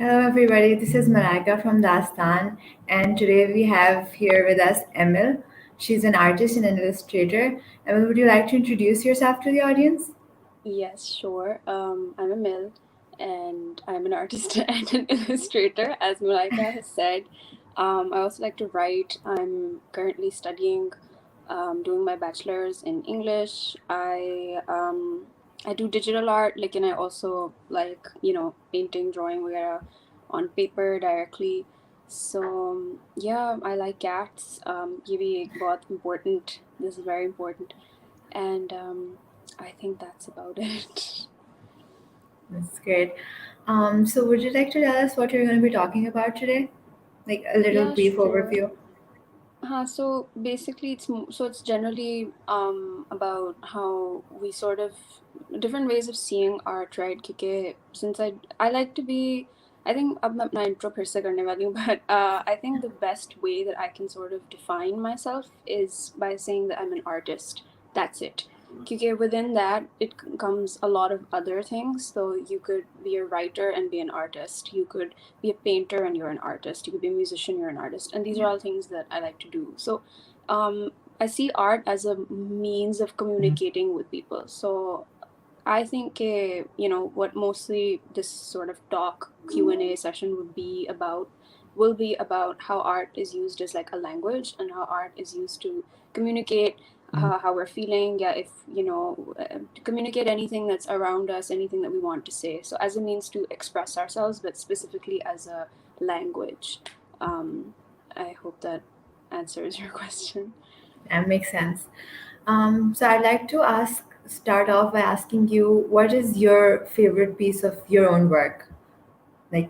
Hello, everybody. This is Malika from Dastan, and today we have here with us Emil. She's an artist and an illustrator. Emil, would you like to introduce yourself to the audience? Yes, sure. I'm Emil, and I'm an artist and an illustrator, as Malaika has said. I also like to write. I'm currently studying, doing my bachelor's in English. I do digital art, like, and I also like painting, drawing, वगैरह on paper directly. So yeah, I like cats. ये भी एक बहुत important. This is very important, and I think that's about it. That's great. So, would you like to tell us what you're going to be talking about today? Like a little Yeah, brief sure. overview. So basically, it's generally about how we sort of different ways of seeing art, right? क्योंकि since I like to be, I think अब मैं अपना intro फिर से करने वाली हूँ, but I think the best way that I can sort of define myself is by saying that I'm an artist. That's it. Because within that, it comes a lot of other things. So you could be a writer and be an artist. You could be a painter and you're an artist. You could be a musician, you're an artist. And these are all things that I like to do. So um, I see art as a means of communicating with people. So I think, what mostly this sort of talk Q&A session will be about how art is used as like a language and how art is used to communicate how we're feeling. Yeah, if, to communicate anything that's around us, anything that we want to say. So as a means to express ourselves, but specifically as a language. Um, I hope that answers your question. That makes sense. So, I'd like to start off by asking you, what is your favorite piece of your own work? Like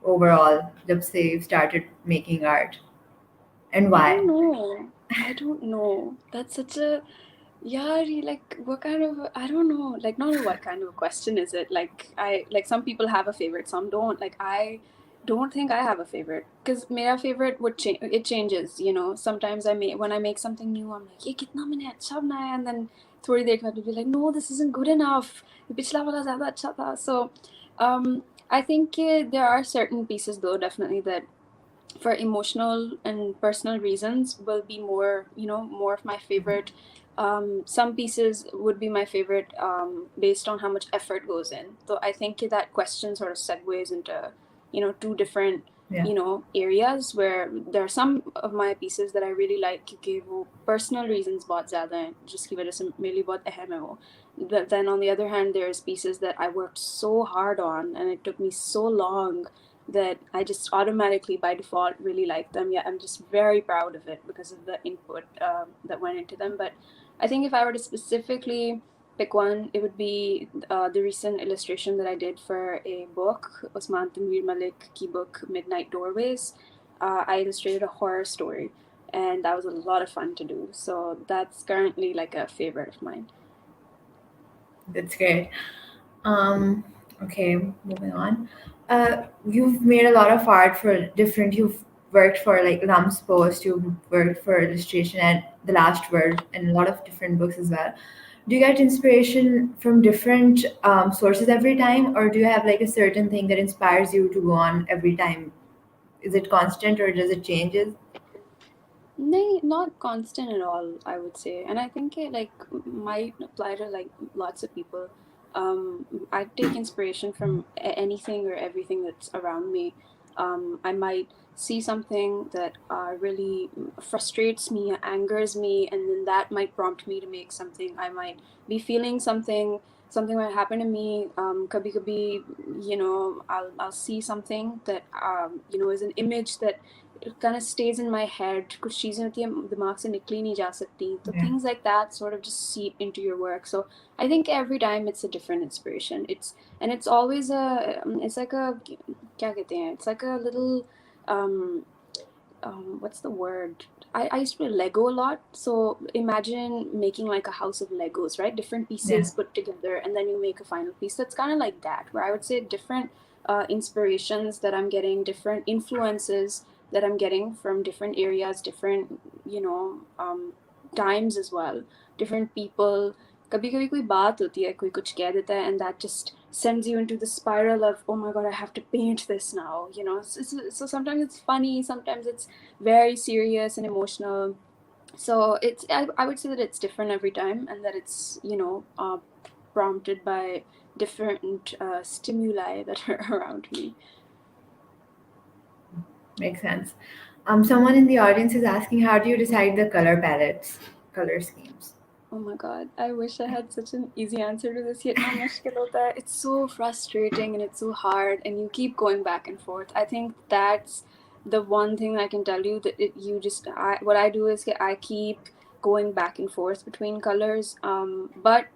overall, let's say you started making art, and I why? don't know. I don't know. That's such a yeah, like what kind of I don't know. Like not what kind of a question is it? Like I like some people have a favorite, some don't. Like I don't think I have a favorite because my favorite would change. It changes, you know. Sometimes when I make something new, I'm like, ये कितना मैंने अच्छा बनाया, and then थोड़ी देर के बाद be like, no, this isn't good enough. ये पिछला वाला ज़्यादा अच्छा था. So, I think there are certain pieces though definitely that for emotional and personal reasons will be more more of my favorite. Some pieces would be my favorite based on how much effort goes in, so I think that question sort of segues into two different Yeah. areas where there are some of my pieces that I really like क्योंकि वो personal reasons बहुत ज़्यादा हैं जिसकी वजह से मेरे लिए बहुत अहम है वो. But then on the other hand, there's pieces that I worked so hard on and it took me so long that I just automatically by default really like them. Yeah, I'm just very proud of it because of the input that went into them. But I think if I were to specifically pick one, it would be the recent illustration that I did for a book, Usman T Malik ki book, Midnight Doorways. I illustrated a horror story, and that was a lot of fun to do. So that's currently like a favorite of mine. That's great. Um, okay, moving on. You've made a lot of art for different. You've worked for like Lums Post. You've worked for illustration and The Last Word, and a lot of different books as well. Do you get inspiration from different sources every time, or do you have like a certain thing that inspires you to go on every time? Is it constant or does it changes? No, not constant at all, I would say. And I think it like might apply to like lots of people. I take inspiration from anything or everything that's around me. I might see something that really frustrates me, angers me, and then that might prompt me to make something. I might be feeling something, something might happen to me. Kabhi kabhi, I'll see something that is an image that it kind of stays in my head. कुछ चीज़ें होती हैं दिमाग से निकली नहीं जा सकती, so Yeah. things like that sort of just seep into your work. So I think every time it's a different inspiration. It's always it's like a क्या कहते हैं, it's like a little um what's the word? I used to play Lego a lot. So imagine making like a house of Legos, right? Different Yeah. pieces put together, and then you make a final piece. That's kind of like that, where I would say different inspirations that I'm getting, different influences that I'm getting from different areas, different, times as well, different people. कभी कभी कोई बात होती है, कोई कुछ कह देता है, and that just sends you into the spiral of, oh my god, I have to paint this now, you know. So sometimes it's funny, sometimes it's very serious and emotional. So I would say that it's different every time, and that it's, you know, prompted by different stimuli that are around me. Makes sense. Someone in the audience is asking, how do you decide the color palettes, color schemes? Oh my god, I wish I had such an easy answer to this, yet not much hota. It's so frustrating and it's so hard, and you keep going back and forth. I think that's the one thing I can tell you, that you just, what I do is I keep going back and forth between colors. But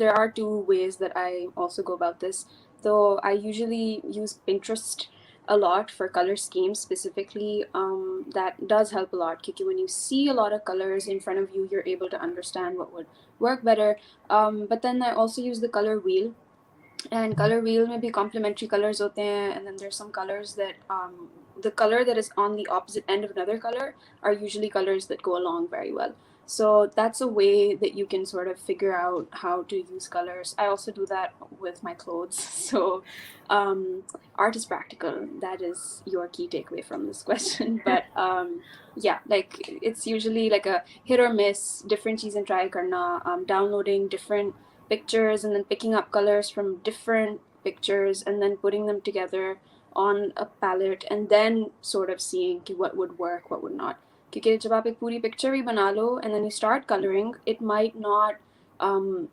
there are two ways that I also go about this. Though I usually use Pinterest a lot for color schemes specifically. That does help a lot. Because when you see a lot of colors in front of you, you're able to understand what would work better. But then I also use the color wheel, and color wheel may be complementary colors hote hain, and then there's some colors that the color that is on the opposite end of another color are usually colors that go along very well. So that's a way that you can sort of figure out how to use colors. I also do that with my clothes. So art is practical. That is your key takeaway from this question. But yeah, like it's usually like a hit or miss, different cheese and try karna, downloading different pictures and then picking up colors from different pictures and then putting them together on a palette, and then sort of seeing what would work, what would not. क्योंकि जब आप एक पूरी picture भी बना लो and then you start coloring, it might not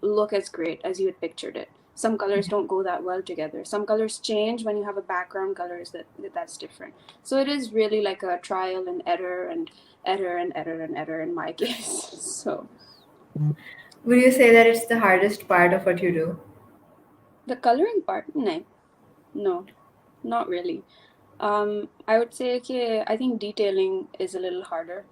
look as great as you had pictured it. Some colors don't go that well together. Some colors change when you have a background colors that's different. So it is really like a trial and error and error and error and error in my case. So Would you say that it's the hardest part of what you do? the coloring part, no, not really. I would say okay, I think detailing is a little harder.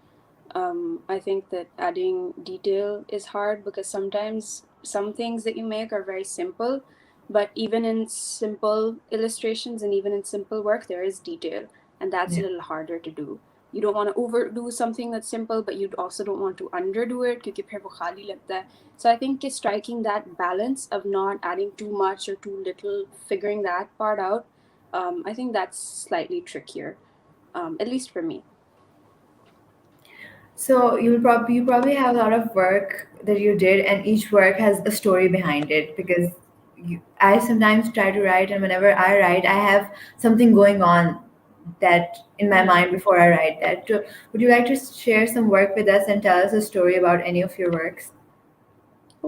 I think that adding detail is hard because sometimes some things that you make are very simple, but even in simple illustrations and even in simple work, there is detail, and that's a Yeah. little harder to do. You don't want to overdo something that's simple, but you also don't want to underdo it क्योंकि फिर वो खाली लगता है. So I think just striking that balance of not adding too much or too little, figuring that part out, I think that's slightly trickier, at least for me. So you probably have a lot of work that you did, and each work has a story behind it. Because I sometimes try to write, and whenever I write, I have something going on that in my mind Hmm. before I write that. So would you like to share some work with us and tell us a story about any of your works?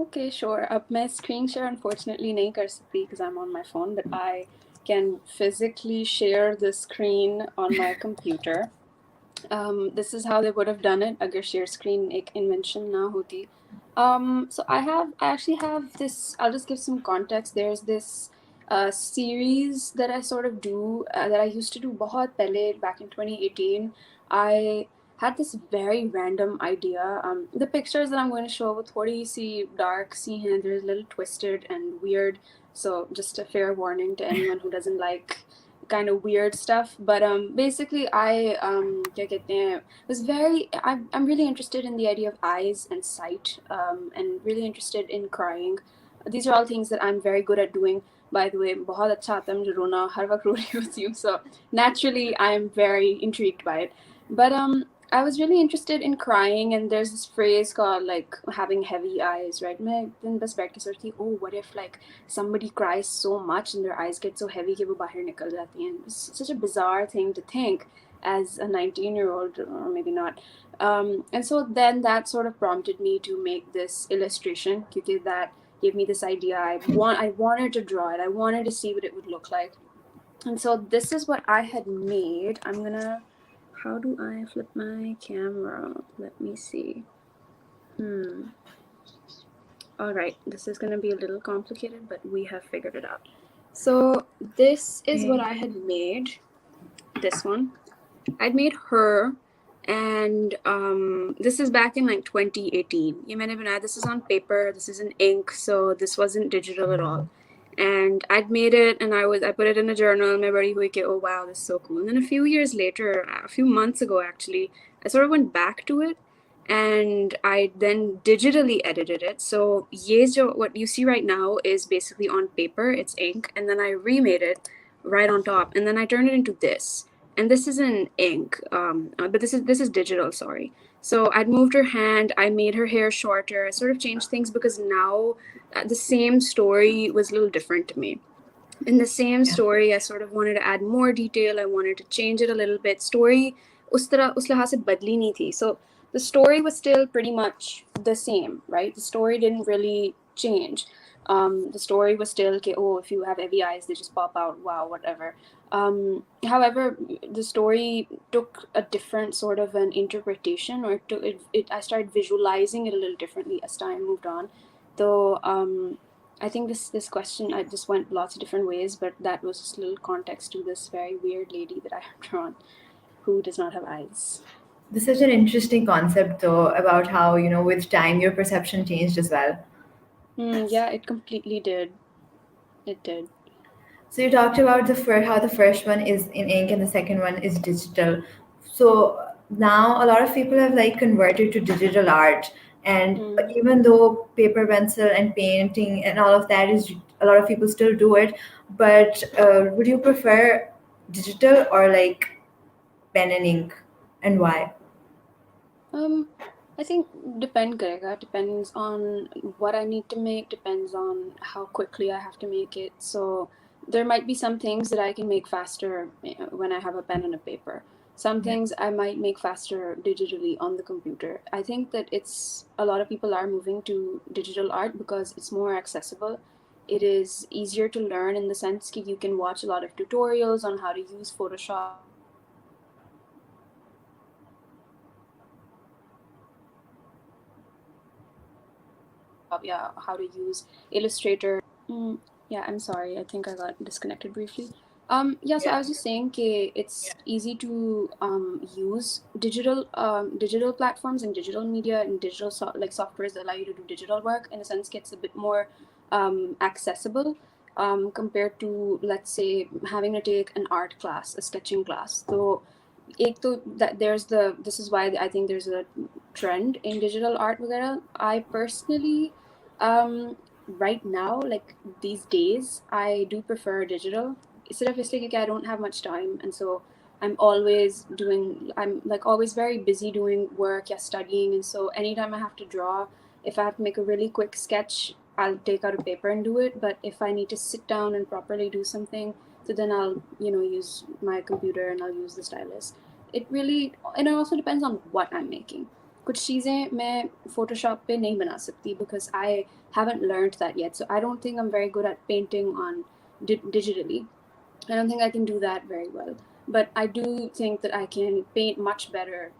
Okay, sure. अब मैं screen share unfortunately नहीं कर सकती because I'm on my phone, but I can physically share the screen on my computer. This is how they would have done it अगर share screen एक invention ना होती. So I actually have this. I'll just give some context. There's this series that I sort of do, that I used to do बहुत पहले back in 2018. I had this very random idea. The pictures that I'm going to show with थोड़ी सी dark सी हैं, they're a little twisted and weird. So just a fair warning to anyone who doesn't like kind of weird stuff. But basically I क्या कहते हैं, was very I'm really interested in the idea of eyes and sight, and really interested in crying. These are all things that I'm very good at doing. By the way, बहुत अच्छा आता है मुझे रोना, हर वक्त रो रही होती हूँ. So naturally I am very intrigued by it. But I was really interested in crying, and there's this phrase called like having heavy eyes, right? मैं एक दिन बस बैठ के सोचती, oh, what if like somebody cries so much and their eyes get so heavy कि वो बाहर निकल जाती हैं. It's such a bizarre thing to think as a 19-year-old, or maybe not. And so then that sort of prompted me to make this illustration because that gave me this idea. I wanted to draw it. I wanted to see what it would look like. And so this is what I had made. I'm gonna, how do I flip my camera? Let me see. All right, this is gonna be a little complicated, but we have figured it out. So this is what Okay. I had made. This one. I'd made her, and this is back in like 2018. This is on paper, this is in ink, so this wasn't digital at all. And I'd made it, and I put it in a journal. And everybody was like, oh wow, this is so cool. And then a few years later, a few months ago actually, I sort of went back to it, and I then digitally edited it. So what you see right now is basically on paper, it's ink, and then I remade it right on top, and then I turned it into this. And this is in ink, but this is digital. Sorry. So I'd moved her hand, I made her hair shorter, I sort of changed things because now the same story was a little different to me. In the same Yeah. story, I sort of wanted to add more detail. I wanted to change it a little bit. Story उस लिहाज से बदली नहीं थी. So the story was still pretty much the same, right? The story didn't really change. The story was still, okay, oh, if you have heavy eyes, they just pop out. Wow, whatever. However, the story took a different sort of an interpretation, or I started visualizing it a little differently as time moved on. Though I think this question I just went lots of different ways, but that was just a little context to this very weird lady that I have drawn, who does not have eyes. This is such an interesting concept, though, about how, with time your perception changed as well. Yeah, it completely did. It did. So you talked about how the first one is in ink and the second one is digital. So now a lot of people have like converted to digital art, and Mm. even though paper, pencil, and painting and all of that is a lot of people still do it. But would you prefer digital or like pen and ink, and why? Um, I think depends on what I need to make, depends on how quickly I have to make it. So there might be some things that I can make faster when I have a pen and a paper. Some Yeah. things I might make faster digitally on the computer. I think that it's a lot of people are moving to digital art because it's more accessible. It is easier to learn in the sense that you can watch a lot of tutorials on how to use Photoshop, yeah, how to use Illustrator, yeah, I'm sorry. I think I got disconnected briefly. Yeah, so I Yeah. was just saying that it's easy to use digital platforms and digital media and like softwares that allow you to do digital work. In a sense, it's a bit more accessible compared to, let's say, having to take an art class, a sketching class. So एक तो that there's the this is why I think there's a trend in digital art वगैरह. I personally right now, like these days, I do prefer digital. सिर्फ इसलिए क्योंकि I don't have much time, and so I'm like always very busy doing work, yeah, studying, and so anytime I have to draw, if I have to make a really quick sketch, I'll take out a paper and do it. But if I need to sit down and properly do something, so then I'll use my computer and I'll use the stylus. It really, and it also depends on what I'm making. कुछ चीज़ें मैं Photoshop पे नहीं बना सकती because I haven't learned that yet. So I don't think I'm very good at painting on digitally. I don't think I can do that very well. But I do think that I can paint much better,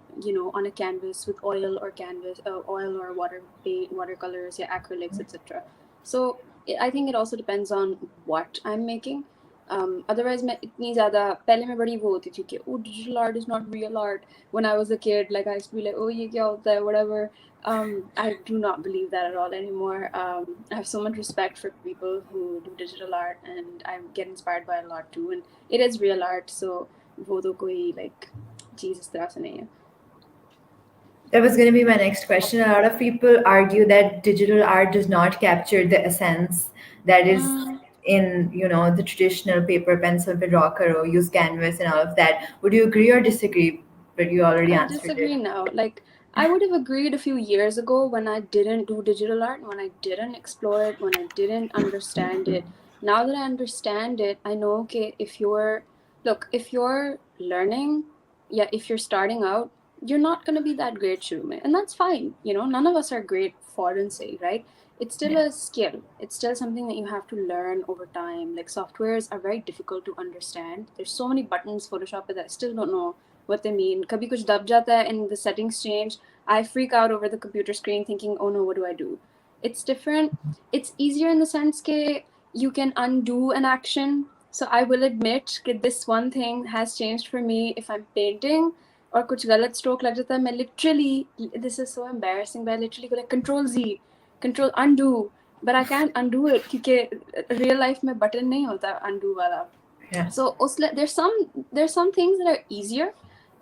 on a canvas with oil or water paint, watercolors, yeah, acrylics, etc. So I think it also depends on what I'm making. Otherwise, मैं इतनी ज़्यादा पहले मैं बड़ी वो होती थी कि oh, digital art is not real art. When I was a kid, like I used to be like, oh, ये क्या होता है, whatever. I do not believe that at all anymore. I have so much respect for people who do digital art, and I get inspired by a lot too. And it is real art, so वो तो कोई like चीज़ इस तरह से नहीं है. That was going to be my next question. A lot of people argue that digital art does not capture the essence that is Mm. in, the traditional paper, pencil, with rocker or use canvas and all of that. Would you agree or disagree? But you already I answered disagree it. now. Like, I would have agreed a few years ago when I didn't do digital art, when I didn't explore it, when I didn't understand it. Now that I understand it, I know, okay, if you're learning, yeah, if you're starting out, you're not going to be that great, Shume. And that's fine. None of us are great foreign say, right? It's still Yeah. a skill. It's still something that you have to learn over time. Like, softwares are very difficult to understand. There's so many buttons Photoshop that I still don't know what they mean. कभी कुछ दब जाता है and the settings change. I freak out over the computer screen thinking, oh no, what do I do? It's different. It's easier in the sense that you can undo an action. So I will admit that this one thing has changed for me. If I'm painting और कुछ गलत stroke लग जाता है, मैं literally, this is so embarrassing, but I literally go like Control Z, Control undo. But I can't undo it क्योंकि real life में button नहीं होता undo वाला. Yeah. So there's some things that are easier.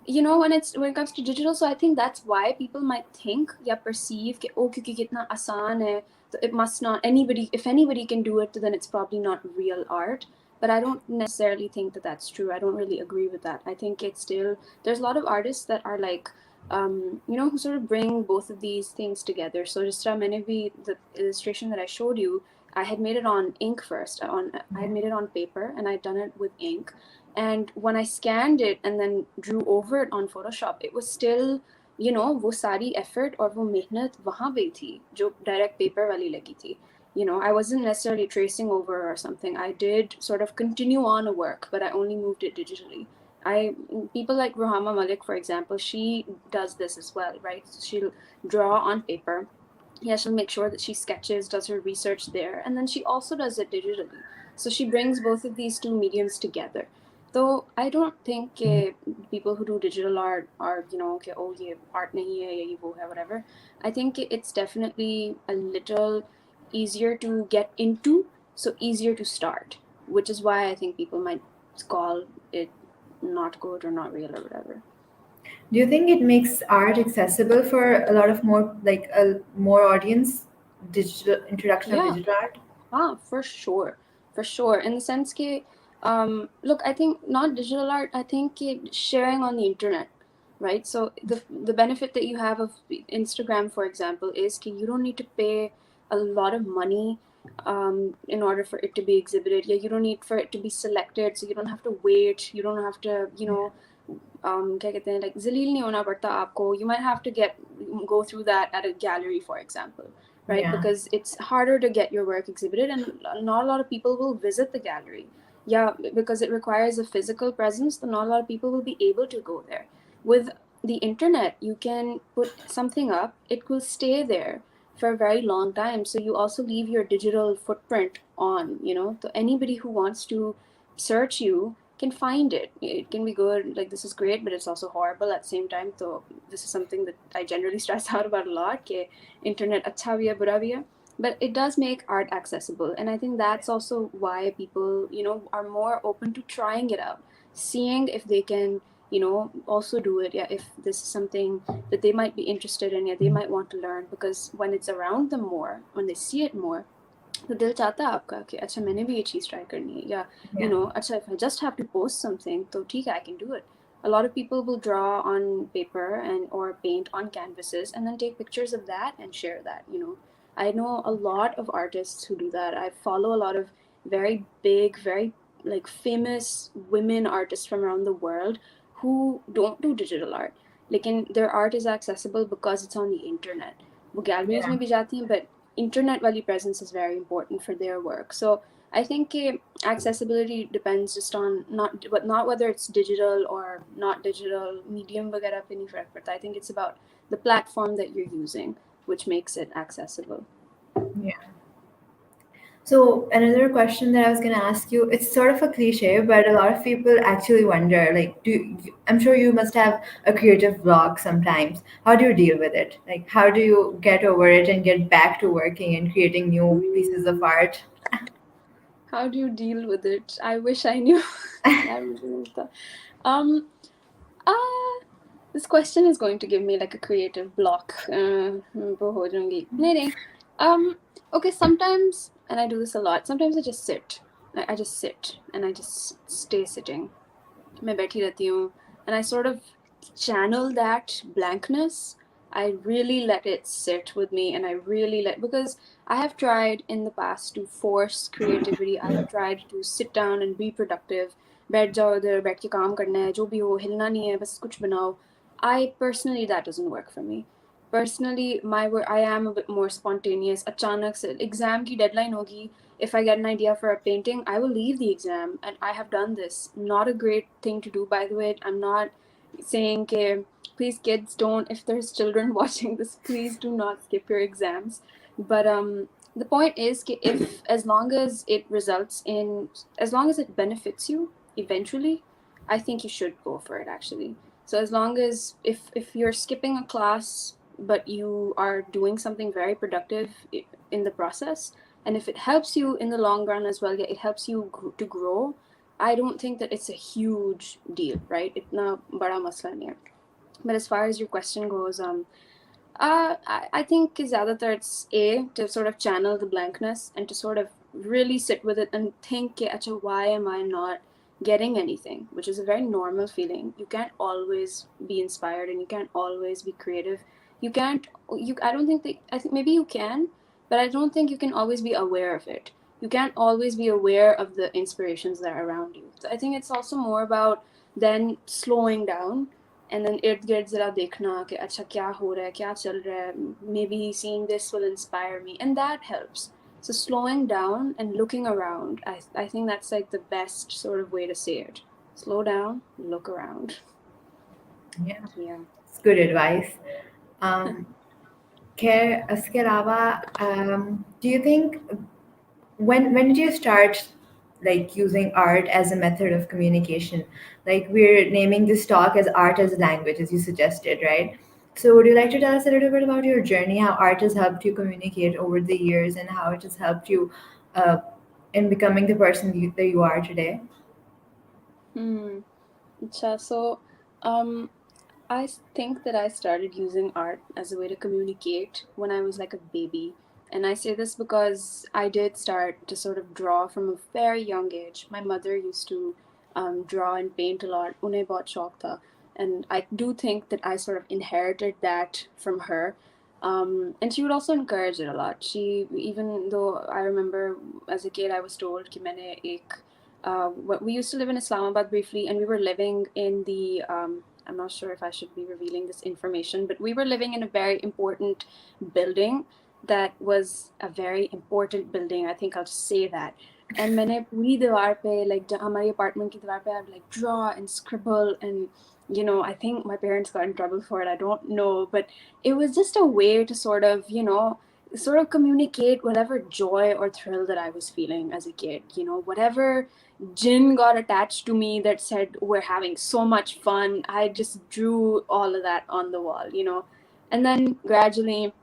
you know, when it comes to digital, so I think that's why people might think या perceive कि oh क्योंकि कितना आसान है so it must not anybody, if anybody can do it then it's probably not real art. But I don't necessarily think that that's true. I don't really agree with that. I think it's still, there's a lot of artists that are like you know, who sort of bring both of these things together. So just maybe the illustration that I showed you, I had made it on ink first. I had made it on paper and I'd done it with ink. And when I scanned it and then drew over it on Photoshop, it was still, you know, वो सारी effort और वो मेहनत वहाँ पे थी जो direct paper वाली लगी थी. You know, I wasn't necessarily tracing over or something. I did sort of continue on a work, but I only moved it digitally. I People like Rohama Malik, for example, she does this as well, right? So she'll draw on paper. Yeah, she'll make sure that she sketches, does her research there, and then she also does it digitally. So she brings both of these two mediums together. Though I don't think people who do digital art are, you know, okay, oh, ye art nahi hai, ye wo hai, whatever. I think it's definitely a little easier to get into, so easier to start, which is why I think people might call it not good or not real or whatever. Do you think it makes art accessible for a lot of more, like a more audience, digital introduction of Yeah, digital art? For sure, for sure. In the sense that, look, I think not digital art. I think sharing on the internet, right? So the benefit that you have of Instagram, for example, is that you don't need to pay a lot of money in order for it to be exhibited. Yeah, you don't need for it to be selected, so you don't have to wait. You don't have to, you know, क्या कहते हैं, like जलील नहीं होना पड़ता आपको. You might have to go through that at a gallery, for example, right? Yeah. Because it's harder to get your work exhibited, and not a lot of people will visit the gallery. Yeah, because it requires a physical presence, so not a lot of people will be able to go there. With the internet, you can put something up, it will stay there for a very long time. So you also leave your digital footprint on, you know, so anybody who wants to search you can find it. It can be good, like this is great, but it's also horrible at the same time. So this is something that I generally stress out about a lot. Ke internet acha bhi hai, bura bhi hai. But it does make art accessible, and I think that's also why people, you know, are more open to trying it out, seeing if they can, you know, also do it. Yeah, if this is something that they might be interested in, yeah, they might want to learn, because when it's around them more, when they see it more, तो दिल चाहता है आपका कि अच्छा मैंने भी ये चीज़ ट्राई करनी है, या you Yeah. know, अच्छा if I just have to post something तो ठीक है, I can do it. A lot of people will draw on paper and or paint on canvases and then take pictures of that and share that, you know. I know a lot of artists who do that. I follow a lot of very big, very like famous women artists from around the world who don't do digital art. Like, their art is accessible because it's on the internet. वो galleries Yeah. में भी जाती हैं, but internet value presence is very important for their work. So I think accessibility depends just on not whether it's digital or not digital, medium वगैरह पे नहीं फर्क पड़ता. I think it's about the platform that you're using, which makes it accessible. Yeah. So another question that I was gonna ask you, it's sort of a cliche, but a lot of people actually wonder, like, I'm sure you must have a creative block sometimes. How do you deal with it? Like, how do you get over it and get back to working and creating new pieces of art? How do you deal with it? I wish I knew. यार मुझे नहीं पता. Um, uh, this question is going to give me like a creative block. वो हो जाऊंगी. नहीं नहीं. Okay, sometimes, and I do this a lot, sometimes I just sit. I just sit and I just stay sitting. मैं बैठी रहती हूँ, and I sort of channel that blankness. I really let it sit with me, and I really because I have tried in the past to force creativity. I have tried to sit down and be productive. बैठ जाओ इधर, बैठ के काम करना है, जो भी हो, हिलना नहीं है, बस कुछ बनाओ. I personally, that doesn't work for me. Personally, my work, I am a bit more spontaneous. अचानक से exam की deadline होगी, if I get an idea for a painting, I will leave the exam. And I have done this. Not a great thing to do, by the way. I'm not saying, okay, please, kids, don't, if there's children watching this, please do not skip your exams. But the point is, if, as long as it results in, as long as it benefits you eventually, I think you should go for it, actually. So as long as, if you're skipping a class, but you are doing something very productive in the process, and if it helps you in the long run as well, yeah, it helps you to grow, I don't think that it's a huge deal, right? Itna bada masla nahi hai. But as far as your question goes, I think कि ज़्यादातर it's to sort of channel the blankness and to sort of really sit with it and think कि अच्छा, why am I not getting anything, which is a very normal feeling. You can't always be inspired and you can't always be creative. You can't you I don't think that I think maybe you can, but I don't think you can always be aware of it. You can't always be aware of the inspirations that are around you. So I think it's also more about then slowing down and then इर्द गिर्द ज़रा देखना कि अच्छा क्या हो रहा है, क्या चल रहा है, maybe seeing this will inspire me, and that helps. So slowing down and looking around, I think that's like the best sort of way to say it. Slow down, look around. Yeah, Yeah. it's good advice. Um, खैर इसके अलावा do you think when did you start like using art as a method of communication? Like we're naming this talk as art as a language, as you suggested, right? So would you like to tell us a little bit about your journey, how art has helped you communicate over the years, and how it has helped you uh, in becoming the person that you are today? Hmm. Acha, so um I think that I started using art as a way to communicate when I was like a baby. And I say this because I did start to sort of draw from a very young age. My mother used to draw and paint a lot. Unhe bahut shauk tha. And I do think that I sort of inherited that from her. And she would also encourage it a lot. She, even though I remember as a kid, I was told कि मैंने एक we used to live in Islamabad briefly, and we were living in the I'm not sure if I should be revealing this information, but we were living in a very important building that was a very important building. I think I'll just say that. And मैंने पूरी दीवार पे like हमारी apartment की दीवार पे I would like draw and scribble and I think my parents got in trouble for it. I don't know, but it was just a way to sort of communicate whatever joy or thrill that I was feeling as a kid. Whatever Jin got attached to me that said we're having so much fun. I just drew all of that on the wall. And then gradually,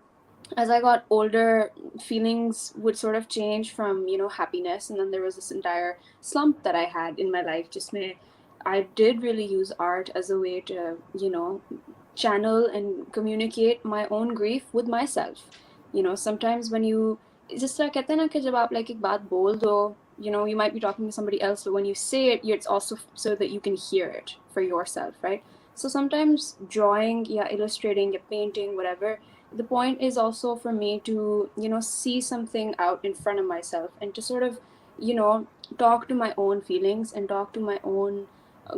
as I got older, feelings would sort of change from, happiness. And then there was this entire slump that I had in my life. I did really use art as a way to, channel and communicate my own grief with myself. Sometimes when you just like कहते हैं ना कि जब आप like एक बात बोल दो, you might be talking to somebody else, but when you say it, it's also so that you can hear it for yourself, right? So sometimes drawing, yeah, illustrating, yeah, painting, whatever, the point is also for me to see something out in front of myself and to sort of you know talk to my own feelings and talk to my own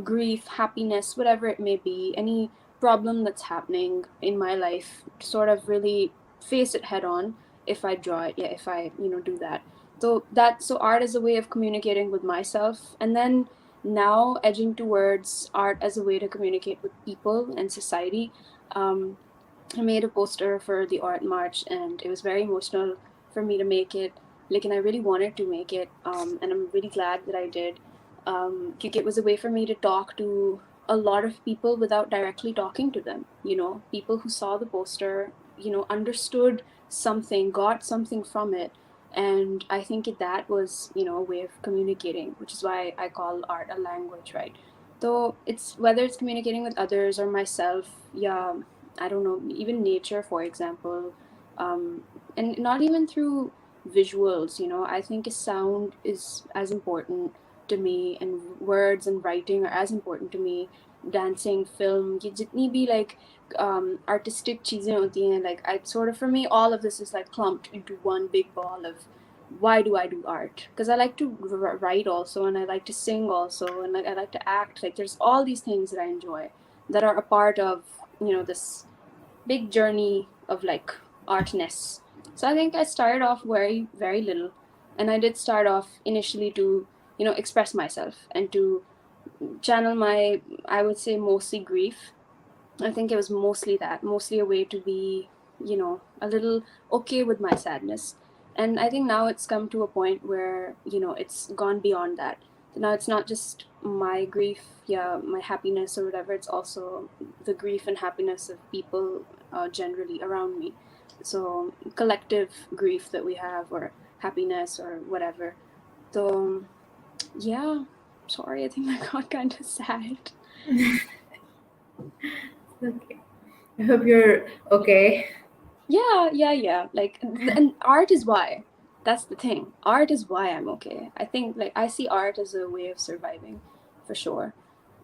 grief, happiness, whatever it may be, any problem that's happening in my life, to sort of really face it head on. If I draw it, yeah, if I do that. So art is a way of communicating with myself, and then now edging towards art as a way to communicate with people and society. um, I made a poster for the art march, and it was very emotional for me to make it. Like, and I really wanted to make it, and I'm really glad that I did. Because it was a way for me to talk to a lot of people without directly talking to them. People who saw the poster, understood something, got something from it, and I think that was, a way of communicating, which is why I call art a language, right? So it's whether it's communicating with others or myself, yeah, I don't know, even nature, for example, and not even through visuals. I think a sound is as important to me, and words and writing are as important to me. Dancing, film, ये जितनी भी like artistic चीजें होती हैं, like I sort of, for me, all of this is like clumped into one big ball of why do I do art? Because I like to write also, and I like to sing also, and like I like to act. Like there's all these things that I enjoy that are a part of this big journey of like artness. So I think I started off very, very little. And I did start off initially to, express myself and to channel my, I would say, mostly grief. I think it was mostly that, mostly a way to be, a little okay with my sadness. And I think now it's come to a point where, it's gone beyond that. Now it's not just my grief, yeah, my happiness or whatever, it's also the grief and happiness of people generally around me. So, collective grief that we have, or happiness, or whatever. So, yeah. Sorry, I think I got kind of sad. Okay. I hope you're okay. Yeah. Like, and art is why. That's the thing. Art is why I'm okay. I think, like, I see art as a way of surviving, for sure.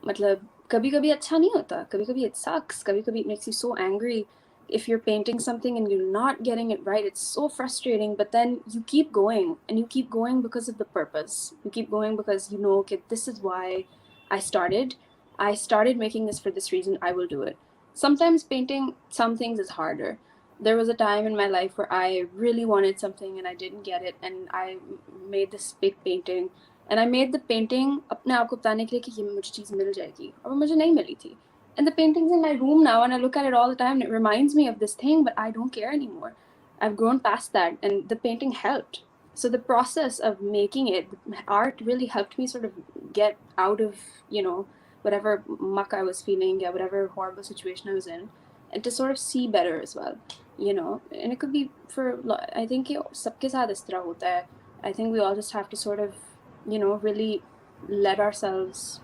मतलब कभी कभी अच्छा नहीं होता, कभी कभी it sucks, कभी कभी it makes you so angry if you're painting something and you're not getting it right. It's so frustrating, but then you keep going, and you keep going because of the purpose. You keep going because you know, okay, this is why I started. I started making this for this reason. I will do it. Sometimes painting some things is harder. There was a time in my life where I really wanted something and I didn't get it, and I made this big painting, and I made the painting अपने आप को बताने के लिए कि ये मुझे चीज़ मिल जाएगी, और वो मुझे नहीं मिली थी. And the painting's in my room now, and I look at it all the time, and it reminds me of this thing, but I don't care anymore. I've grown past that, and the painting helped. So the process of making it, art really helped me sort of get out of, you know, whatever muck I was feeling, yeah, whatever horrible situation I was in, and to sort of see better as well, you know. And it could be for, I think ये सबके साथ इस तरह होता है. I think we all just have to sort of, you know, really let ourselves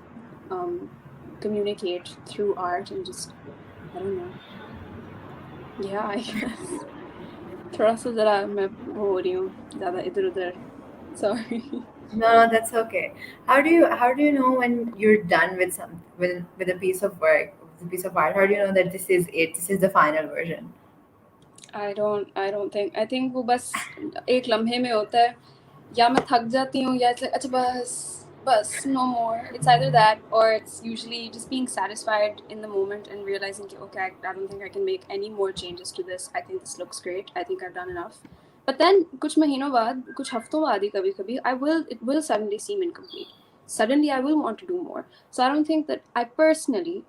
um, communicate through art and just, I don't know. Yeah, I guess. थोड़ा सा ज़रा मैं वो हो रही हूँ ज़्यादा इधर उधर. Sorry. No, no, that's okay. How do you know when you're done with with a piece of work, with a piece of art? How do you know that this is it? This is the final version? I don't think. I think वो बस एक लम्हे में होता है, या मैं थक जाती हूँ, या it's like अच्छा बस no more. It's either that, or it's usually just being satisfied in the moment and realizing कि, okay, I don't think I can make any more changes to this. I think this looks great. I think I've done enough. But then कुछ महीनों बाद, कुछ हफ्तों बाद ही कभी-कभी it will suddenly seem incomplete. Suddenly I will want to do more. So I don't think that I personally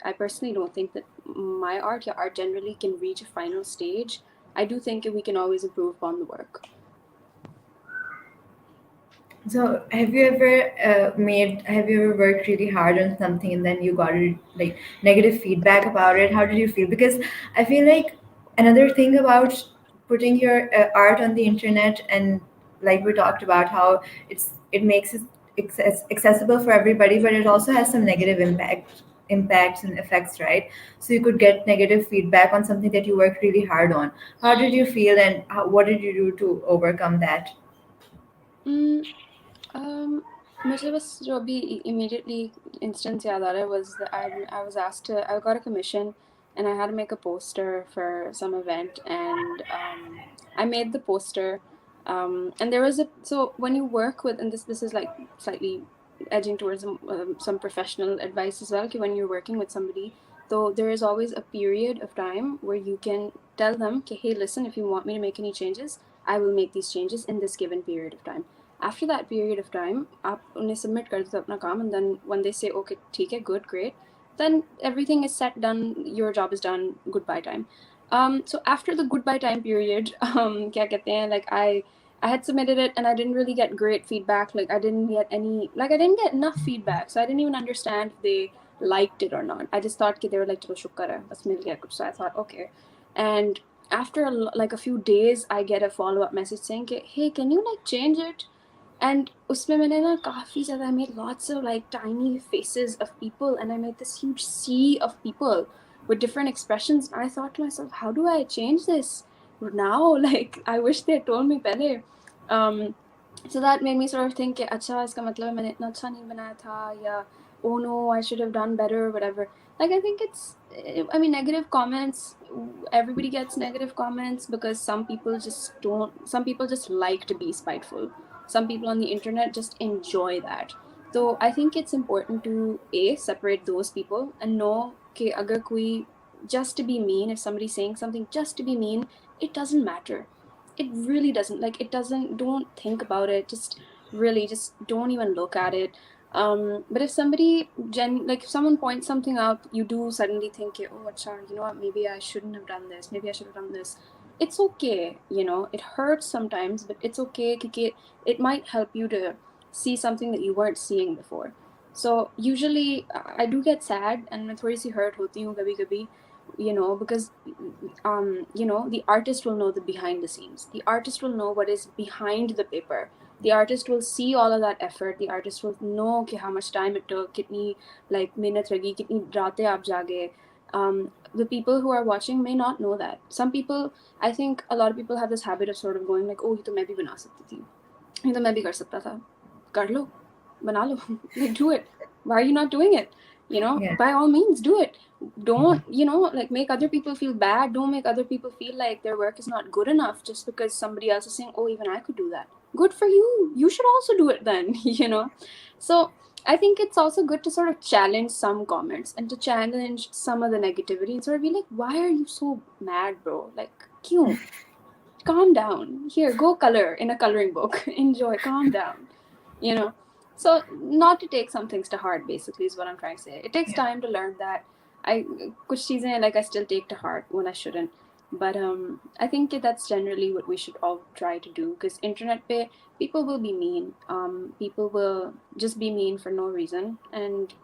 don't think that my art, yeah, art generally can reach a final stage. I do think we can always improve upon the work. So, have you ever worked really hard on something and then you got like negative feedback about it? How did you feel? Because I feel like another thing about putting your art on the internet, and like we talked about how it makes it accessible for everybody, but it also has some negative impacts and effects, right? So you could get negative feedback on something that you worked really hard on. How did you feel, and what did you do to overcome that? Mm, मुझे बस जो अभी immediately instance याद आ रहा है was that I was asked to, I got a commission and I had to make a poster for some event, and I made the poster, and there was a, so when you work with, and this is like slightly edging towards some professional advice as well, कि when you're working with somebody, so there is always a period of time where you can tell them कि, hey, listen, if you want me to make any changes, I will make these changes in this given period of time. After that period of time, आप उन्हें submit कर देते हो अपना काम, and then when they say okay, ठीक है, good, great, then everything is set, done, your job is done, goodbye time. So after the goodbye time period, क्या कहते हैं, like I had submitted it and I didn't really get great feedback. Like I didn't get enough feedback, so I didn't even understand if they liked it or not. I just thought कि they were like चलो शुक्र है बस मिल गया कुछ. So I thought okay, and after like a few days, I get a follow up message saying कि, hey, can you like change it? And उसमें मैंने ना काफ़ी ज़्यादा, I made lots of like tiny faces of people, and I made this huge sea of people with different expressions. And I thought to myself, how do I change this now? Like, I wish they had told me पहले. Um, so that made me sort of think कि अच्छा इसका मतलब है मैंने इतना अच्छा नहीं बनाया था, या oh no, I should have done better, whatever. Like, I think it's, I mean, negative comments, everybody gets negative comments because some people just like to be spiteful. Some people on the internet just enjoy that. So I think it's important to separate those people and know कि अगर कोई, just to be mean, if somebody's saying something just to be mean, it doesn't matter. It really doesn't. Like, it doesn't, don't think about it. Just really just don't even look at it. But if somebody like if someone points something out, you do suddenly think, oh acha, you know what, maybe I shouldn't have done this, maybe I should have done this. It's okay, you know, it hurts sometimes, but it's okay because it might help you to see something that you weren't seeing before. So usually I do get sad and मैं थोड़ी सी hurt होती हूँ कभी कभी, you know, because you know, the artist will know the behind the scenes. The artist will know what is behind the paper. The artist will see all of that effort. The artist will know how much time it took, kitni like mehnat lagi, kitni raate aap jage. The people who are watching may not know that. Some people, I think a lot of people have this habit of sort of going like, oh, ye to main bhi bana sakti thi, ye to main bhi kar sakta tha. Kar lo, bana lo. Like, do it. Why are you not doing it? You know, Yeah. by all means, do it. Don't, you know, like make other people feel bad. Don't make other people feel like their work is not good enough just because somebody else is saying, oh, even I could do that. Good for you. You should also do it then, you know? So I think it's also good to sort of challenge some comments and to challenge some of the negativity and sort of be like, why are you so mad, bro? Like, kyun? Calm down. Here, go color in a coloring book. Enjoy, calm down. You know? So not to take some things to heart basically is what I'm trying to say. It takes Yeah. time to learn that. I kuch cheezein like I still take to heart when I shouldn't. But I think that's generally what we should all try to do because internet pe people will be mean. People will just be mean for no reason, and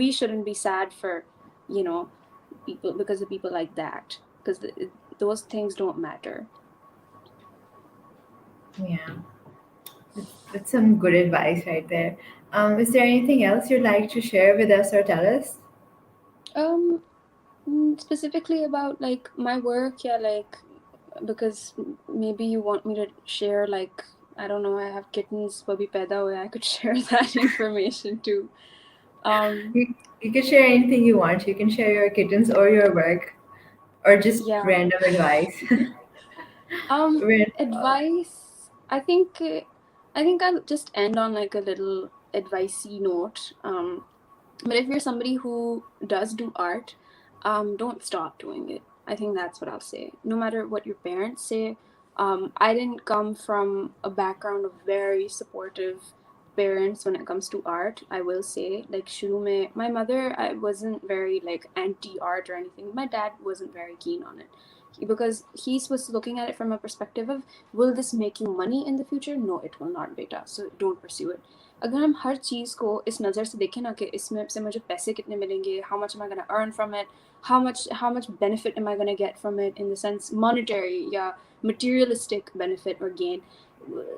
we shouldn't be sad for, you know, people because of people like that because those things don't matter. Yeah. That's some good advice right there. Is there anything else you'd like to share with us or tell us? Um, Specifically about like my work, yeah, like because maybe you want me to share like I don't know, I have kittens, baby paida hue, I could share that information too. Um, You can share anything you want. You can share your kittens or your work or just yeah. random advice. Ran- uh, Advice. I think I'll just end on like a little advicey note. But if you're somebody who does do art, don't stop doing it. I think that's what I'll say. No matter what your parents say, I didn't come from a background of very supportive parents when it comes to art. I will say, like, shuru mein, my mother, I wasn't very like anti art or anything. My dad wasn't very keen on it because he was looking at it from a perspective of, will this make you money in the future? No, it will not, beta. So don't pursue it. अगर हम हर चीज़ को इस नज़र से देखें ना कि इसमें से मुझे पैसे कितने मिलेंगे, how much am I going to earn from it, how much benefit am I going to get from it in the sense monetary या materialistic benefit or gain,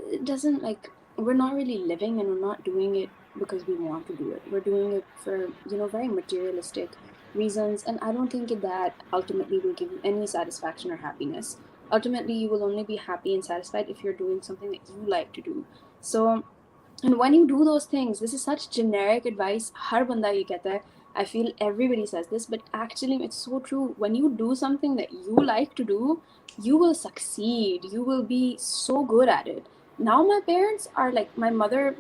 it doesn't like, we're not really living and we're not doing it because we want to do it. We're doing it for, you know, very materialistic reasons, and I don't think that ultimately will give you any satisfaction or happiness. Ultimately, you will only be happy and satisfied if you're doing something that you like to do. So and when you do those things, this is such generic advice. Har banda ye kehta hai. I feel everybody says this, but actually it's so true. When you do something that you like to do, you will succeed. You will be so good at it. Now my parents are like, my mother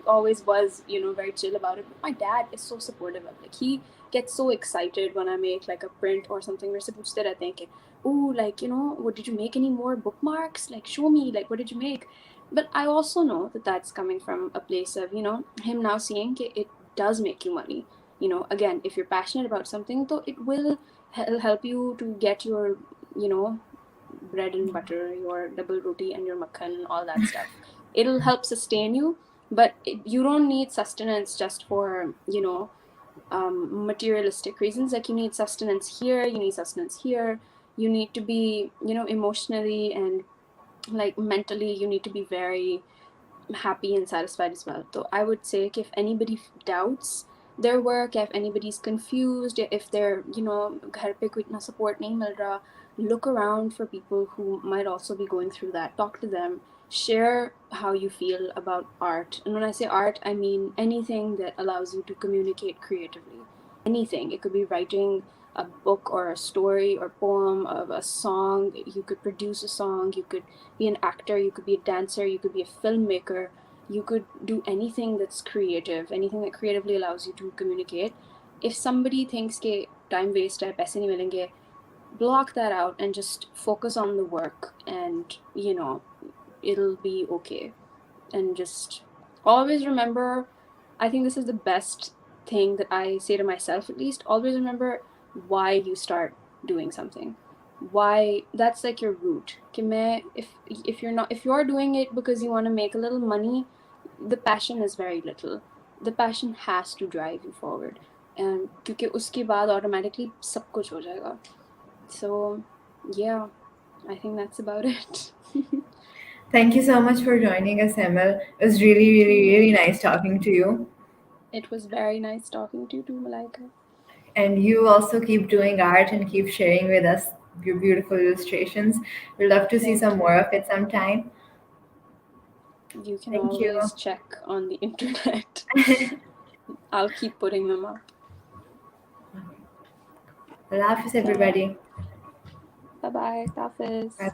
always was, you know, very chill about it, but my dad is so supportive of it. Like he gets so excited when I make like a print or something. We're supposed to think, oh, like, you know, what did you make any more bookmarks? Like show me, like what did you make? But I also know that that's coming from a place of, you know, him now seeing it does make you money. You know, again, if you're passionate about something, though, it will help you to get your, you know, bread and butter, your double roti and your makhan, all that stuff. It'll help sustain you, but you don't need sustenance just for, you know, materialistic reasons. Like you need sustenance here, you need sustenance here. You need to be, you know, emotionally and like mentally, you need to be very happy and satisfied as well. So I would say if anybody doubts their work, if anybody's confused, if they're, you know, घर पे कोई इतना support नहीं मिल रहा, look around for people who might also be going through that. Talk to them. Share how you feel about art. And when I say art, I mean anything that allows you to communicate creatively. Anything. It could be writing a book or a story or poem of a song. You could produce a song. You could be an actor, you could be a dancer, you could be a filmmaker, you could do anything that's creative, anything that creatively allows you to communicate. If somebody thinks ke time waste hai, paise nahi milenge, block that out and just focus on the work and, you know, it'll be okay. And just always remember, I think this is the best thing that I say to myself at least, always remember why you start doing something. Why, that's like your root. If you're not, if you're doing it because you want to make a little money, the passion is very little. The passion has to drive you forward. And क्योंकि उसके बाद automatically सब कुछ हो जाएगा. So yeah, I think that's about it. Thank you so much for joining us, Emil. It was really, Thank really, you. really nice talking to you. It was very nice talking to you too, Malaika. And you also keep doing art and keep sharing with us your beautiful illustrations. We'd love to see Thank some more you. of it sometime. You can Thank you. always check on the internet. I'll keep putting them up. Allah Hafiz, Okay. everybody. Bye bye. Tafiz. Bye